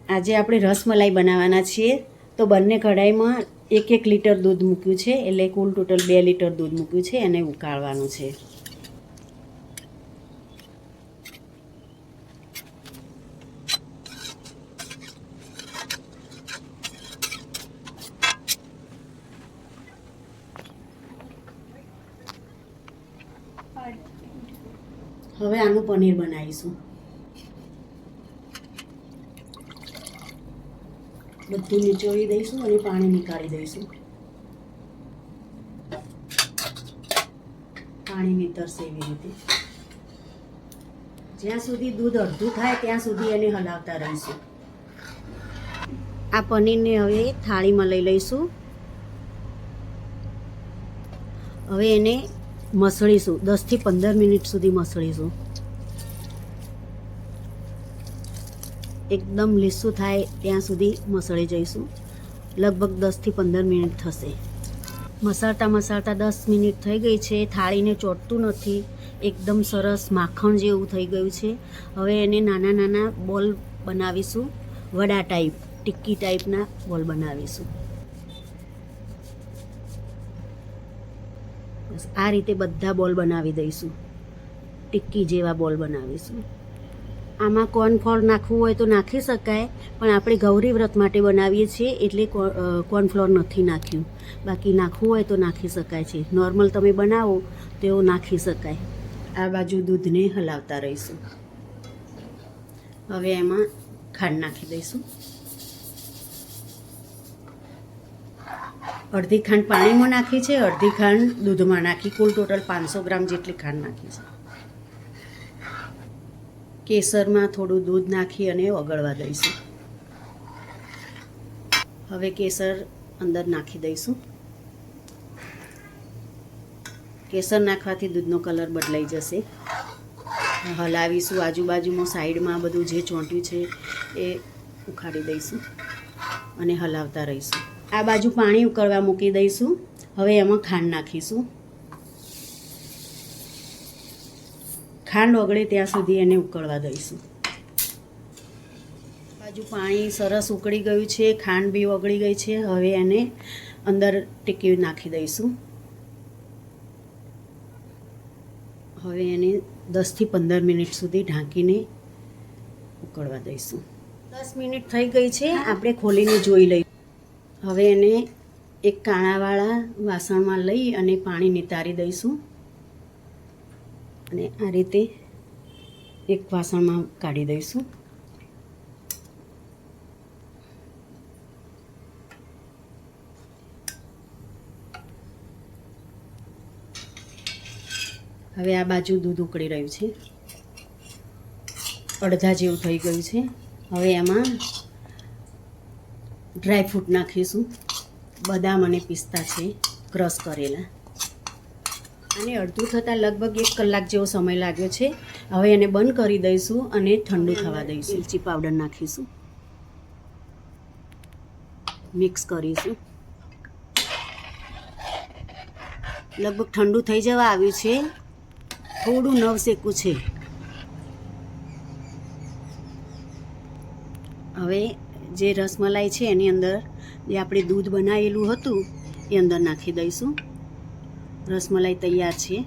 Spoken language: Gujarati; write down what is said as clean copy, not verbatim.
આજે આપણે રસમલાઈ બનાવવાના છીએ તો બંને કઢાઈમાં 1 લીટર દૂધ મૂક્યું છે એટલે કુલ ટોટલ 2 લીટર દૂધ મૂક્યું છે અને ઉકાળવાનું છે। હવે આનું પનીર બનાવીશું। બધું નીચોવી દઈશું અને પાણી નીકાળી દઈશું। પાણી નીતરશે એવી રીતે જ્યાં સુધી દૂધ અડધું થાય ત્યાં સુધી એને હલાવતા રહીશું। આ પનીરને હવે થાળીમાં લઈ લઈશું। હવે એને મસળીશું 10 થી 15 મિનિટ સુધી મસળીશું। એકદમ લીસું થાય ત્યાં સુધી મસળી જઈશું। લગભગ 10 થી 15 મિનિટ થશે। મસળતા 10 મિનિટ થઈ ગઈ છે। થાળીને ચોટતું નથી, એકદમ સરસ માખણ જેવું થઈ ગયું છે। હવે એને નાના નાના બોલ બનાવીશું, વડા ટાઈપ, ટિક્કી ટાઈપના બોલ બનાવીશું। બસ આ રીતે બધા બોલ બનાવી દઈશું, ટિક્કી જેવા બોલ બનાવીશું। આમાં કોર્નફ્લોર નાખવું હોય તો નાખી શકાય, પણ આપણે ગૌરી વ્રત માટે બનાવીએ છીએ એટલે કોર્નફ્લોર નથી નાખ્યું। બાકી નાખવું હોય તો નાખી શકાય છે, નોર્મલ તમે બનાવો તો નાખી શકાય। આ બાજુ દૂધને હલાવતા રહીશું। હવે એમાં ખાંડ નાખી દઈશું। અડધી ખાંડ પાણીમાં નાખી છે, અડધી ખાંડ દૂધમાં નાખી, કુલ ટોટલ 500 ગ્રામ જેટલી ખાંડ નાખી છે। કેસરમાં થોડું દૂધ નાખી અને ઓગળવા દઈશું। હવે કેસર અંદર નાખી દઈશું। કેસર નાખવાથી દૂધનો કલર બદલાઈ જશે। હલાવીશું, આજુબાજુમાં સાઈડમાં બધું જે ચોંટ્યું છે એ ઉખાડી દઈશું અને હલાવતા રહીશું। આ બાજુ પાણી ઉકળવા મૂકી દઈશું। હવે એમાં ખાંડ નાખીશું। ખાંડ ઓગળે ત્યાં સુધી એને ઉકળવા દઈશું। બાજુ પાણી સરસ ઉકળી ગયું છે, ખાંડ બી ઓગળી ગઈ છે। હવે એને અંદર ટીકી નાખી દઈશું। હવે એને 10 થી 15 મિનિટ સુધી ઢાંકીને ઉકળવા દઈશું। 10 મિનિટ થઈ ગઈ છે, આપણે ખોલીને જોઈ લઈએ। હવે એને એક કાણાવાળા વાસણમાં લઈ અને પાણી નિતારી દઈશું અને આ રીતે એક વાસણમાં કાઢી દઈશું। હવે આ બાજુ દૂધ ઉકળી રહ્યું છે, અડધા જેવું થઈ ગયું છે। હવે એમાં ડ્રાયફ્રૂટ નાખીશું, બદામ અને પિસ્તા છે ક્રશ કરેલા। અને અડધું થતાં લગભગ 1 કલાક જેવો સમય લાગ્યો છે। હવે એને બંધ કરી દઈશું અને ઠંડુ થવા દઈશું। ઇલાયચી પાવડર નાખીશું, મિક્સ કરીશું। લગભગ ઠંડુ થઈ જવા આવ્યું છે, થોડું નવશેકું છે। હવે જે રસમલાઈ છે એની અંદર જે આપણે દૂધ બનાવેલું હતું એ અંદર નાખી દઈશું। રસમલાઈ તૈયાર છે।